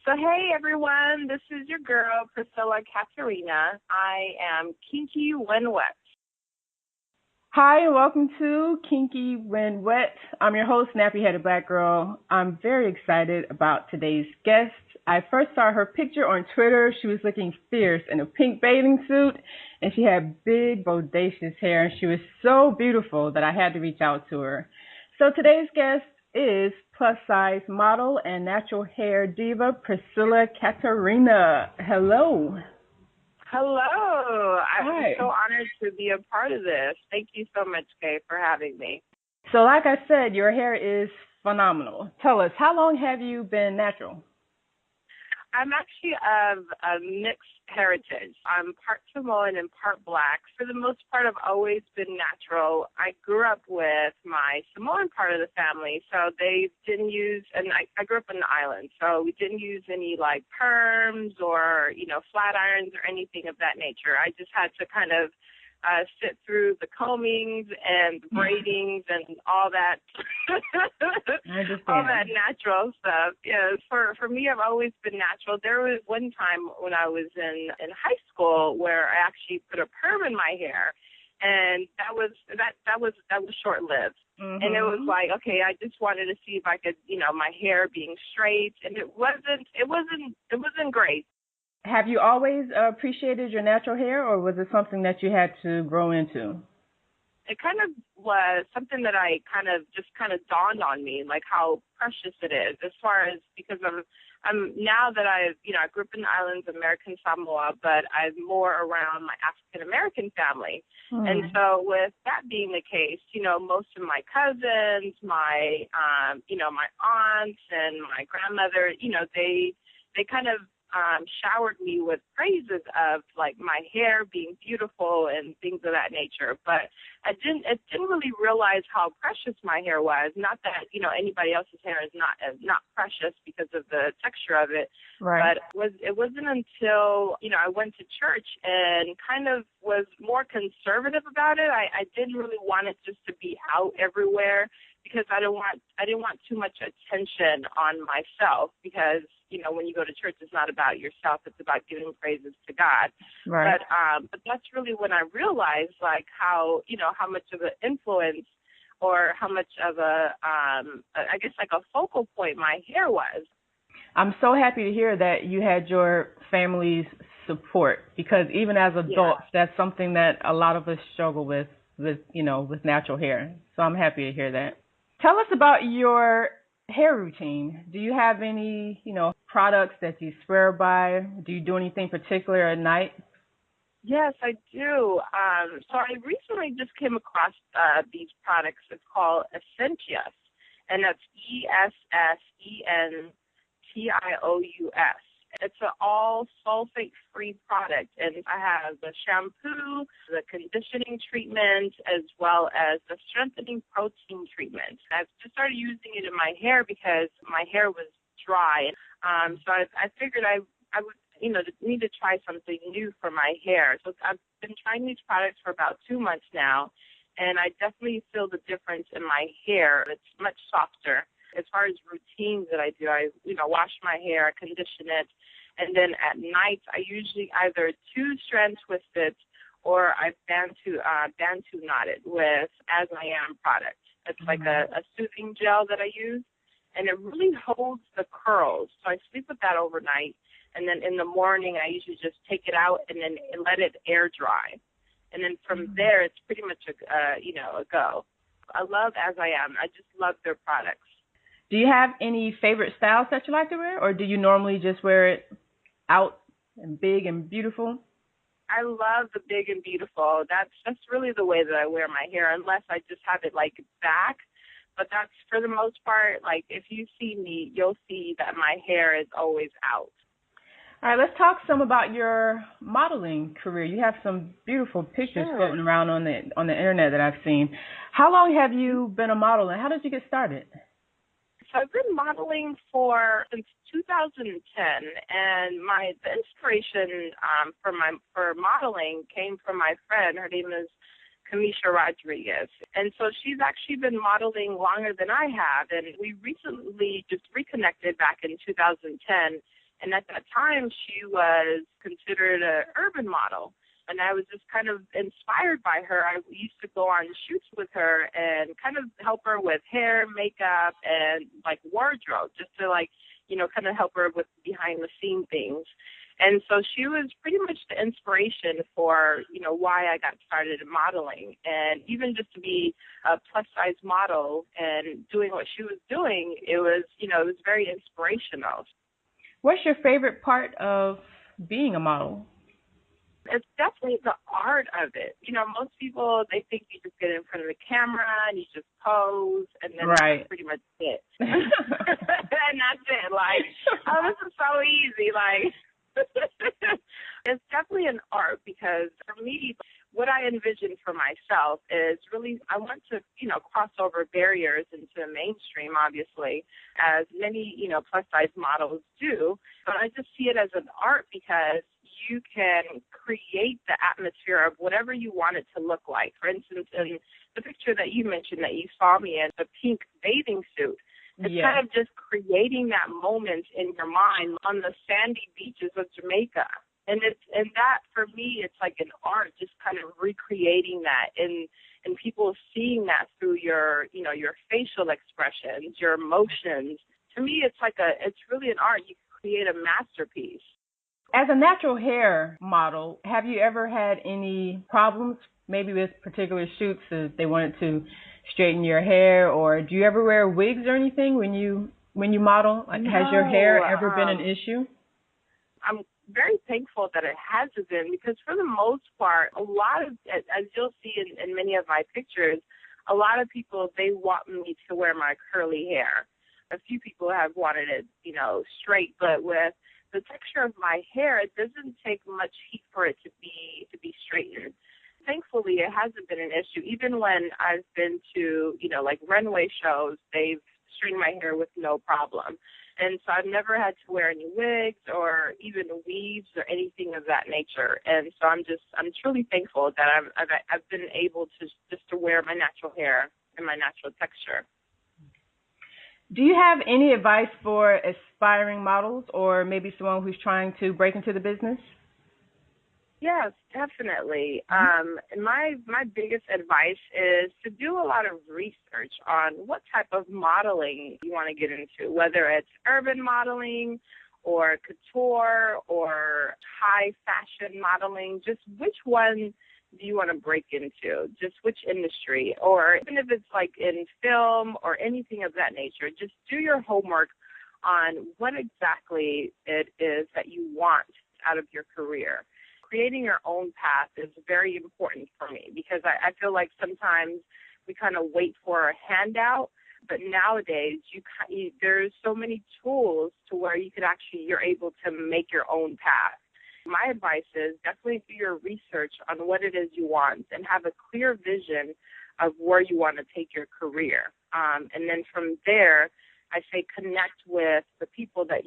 So, hey, everyone, this is your girl, Priscilla Katerena. I am Kinky when wet. Hi, and welcome to Kinky When Wet. I'm your host, nappy-headed black girl. I'm very excited about today's guest. I first saw her picture on Twitter. She was looking fierce in a pink bathing suit, and she had big, bodacious hair, and she was so beautiful that I had to reach out to her. So today's guest is plus-size model and natural hair diva Priscilla Katerena. Hello. Hello. I'm Hi. so honored to be a part of this. Thank you so much, Kay, for having me. So like I said, your hair is phenomenal. Tell us, how long have you been natural? I'm actually of a mixed heritage. I'm part Samoan and part black. For the most part, I've always been natural. I grew up with my Samoan part of the family, so they didn't use, and I grew up on the island, so we didn't use any like perms or, flat irons or anything of that nature. I just had to kind of sit through the combings and the braidings and all that, all that natural stuff. Yeah, for me, I've always been natural. There was one time when I was in high school where I actually put a perm in my hair, and that was short lived. Mm-hmm. And it was like, okay, I just wanted to see if I could, my hair being straight, and it wasn't great. Have you always appreciated your natural hair, or was it something that you had to grow into? It kind of was something that I kind of dawned on me, like how precious it is, as far as, because I'm now that I grew up in the islands, American Samoa, but I'm more around my African American family. And so with that being the case, most of my cousins, my my aunts and my grandmother, they kind of showered me with praises of like my hair being beautiful and things of that nature. But I didn't really realize how precious my hair was. Not that, anybody else's hair is not precious because of the texture of it. Right. But it wasn't until, I went to church and kind of was more conservative about it. I didn't really want it just to be out everywhere, because I didn't want too much attention on myself, because, when you go to church, it's not about yourself, it's about giving praises to God. Right. But that's really when I realized like how much of an influence, or how much of I guess like a focal point my hair was. I'm so happy to hear that you had your family's support, because even as adults, that's something that a lot of us struggle with natural hair. So I'm happy to hear that. Tell us about your hair routine. Do you have any, products that you swear by? Do you do anything particular at night? Yes, I do. So I recently just came across these products. It's called Essentious, and that's ESSENTIOUS. It's an all sulfate-free product, and I have the shampoo, the conditioning treatment, as well as the strengthening protein treatment. I've just started using it in my hair because my hair was dry. So I figured I would, need to try something new for my hair. So I've been trying these products for about 2 months now, and I definitely feel the difference in my hair. It's much softer. As far as routines that I do, I wash my hair, condition it, and then at night I usually either 2 strand twist it, or I bantu knot it with As I Am product. It's like a soothing gel that I use, and it really holds the curls. So I sleep with that overnight, and then in the morning I usually just take it out and then let it air dry. And then from there, it's pretty much a go. I love As I Am. I just love their products. Do you have any favorite styles that you like to wear, or do you normally just wear it out and big and beautiful? I love the big and beautiful. That's really the way that I wear my hair, unless I just have it like back. But that's, for the most part, like if you see me, you'll see that my hair is always out. All right, let's talk some about your modeling career. You have some beautiful pictures floating around on the internet that I've seen. How long have you been a model, and how did you get started? So I've been modeling since 2010, and the inspiration for modeling came from my friend. Her name is Kamisha Rodriguez, and so she's actually been modeling longer than I have, and we recently just reconnected back in 2010. And at that time, she was considered an urban model. And I was just kind of inspired by her. I used to go on shoots with her and kind of help her with hair, makeup, and like wardrobe, just to like, kind of help her with behind the scene things. And so she was pretty much the inspiration for, why I got started in modeling. And even just to be a plus size model and doing what she was doing, it was very inspirational. What's your favorite part of being a model? It's definitely the art of it. Most people, they think you just get in front of the camera and you just pose, and then right. That's pretty much it. And that's it. Like, oh, this is so easy. Like, it's definitely an art, because for me, what I envision for myself is really, I want to, cross over barriers into the mainstream, obviously, as many, plus size models do. But I just see it as an art, because you can create the atmosphere of whatever you want it to look like. For instance, in the picture that you mentioned that you saw me in, the pink bathing suit, it's kind of just creating that moment in your mind on the sandy beaches of Jamaica. And that, for me, it's like an art, just kind of recreating that and people seeing that through your facial expressions, your emotions. To me, it's really an art. You can create a masterpiece. As a natural hair model, have you ever had any problems, maybe with particular shoots if they wanted to straighten your hair, or do you ever wear wigs or anything when you model? Like, no, has your hair ever been an issue? I'm very thankful that it hasn't been, because for the most part, a lot of, as you'll see in many of my pictures, a lot of people, they want me to wear my curly hair. A few people have wanted it, straight, but with the texture of my hair, it doesn't take much heat for it to be straightened. Thankfully, it hasn't been an issue. Even when I've been to, like runway shows, they've straightened my hair with no problem. And so I've never had to wear any wigs or even weaves or anything of that nature. And so I'm truly thankful that I've been able to wear my natural hair and my natural texture. Do you have any advice for aspiring models, or maybe someone who's trying to break into the business? Yes, definitely. My biggest advice is to do a lot of research on what type of modeling you want to get into, whether it's urban modeling or couture or high fashion modeling, just which one do you want to break into, just which industry, or even if it's like in film or anything of that nature, just do your homework on what exactly it is that you want out of your career. Creating your own path is very important for me, because I feel like sometimes we kind of wait for a handout, but nowadays there's so many tools to where you're able to make your own path. My advice is definitely do your research on what it is you want and have a clear vision of where you want to take your career. And then from there, I say connect with the people that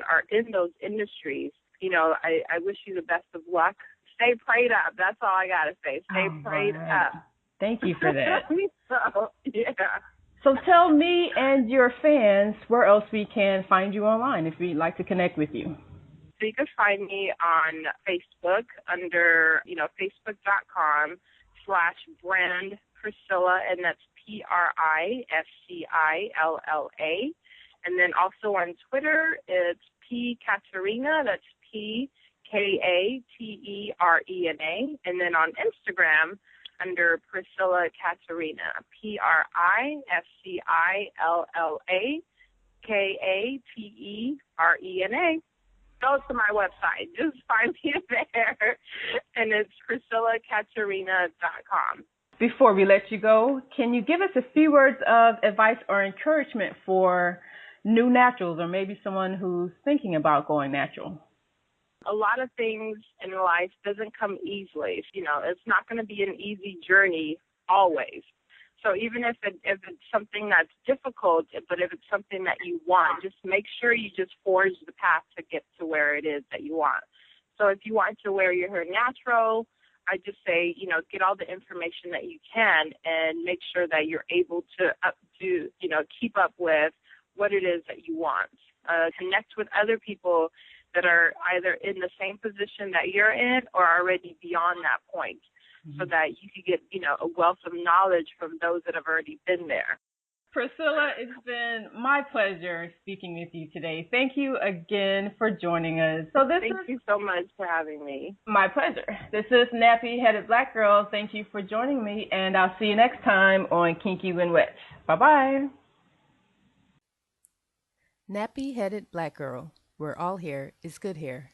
are in those industries. I wish you the best of luck. Stay prayed up. That's all I got to say. Stay prayed up. Thank you for that. Yeah. So tell me and your fans where else we can find you online if we'd like to connect with you. So you can find me on Facebook under, facebook.com/brand Priscilla, and that's Priscilla. And then also on Twitter, it's P Katerena, that's PKATERENA. And then on Instagram, under Priscilla Katerena, PriscillaKaterena. Go to my website. Just find me there, and it's PriscillaKaterena.com. Before we let you go, can you give us a few words of advice or encouragement for new naturals, or maybe someone who's thinking about going natural? A lot of things in life doesn't come easily. It's not going to be an easy journey always. So even if it's something that's difficult, but if it's something that you want, just make sure you just forge the path to get to where it is that you want. So if you want to wear your hair natural, I just say, get all the information that you can and make sure that you're able to keep up with what it is that you want. connect with other people that are either in the same position that you're in or already beyond that point, so that you could get, a wealth of knowledge from those that have already been there. Priscilla, it's been my pleasure speaking with you today. Thank you again for joining us. Thank you so much for having me. My pleasure. This is Nappy Headed Black Girl. Thank you for joining me, and I'll see you next time on Kinky When Wet. Bye-bye. Nappy Headed Black Girl, where all hair is good hair.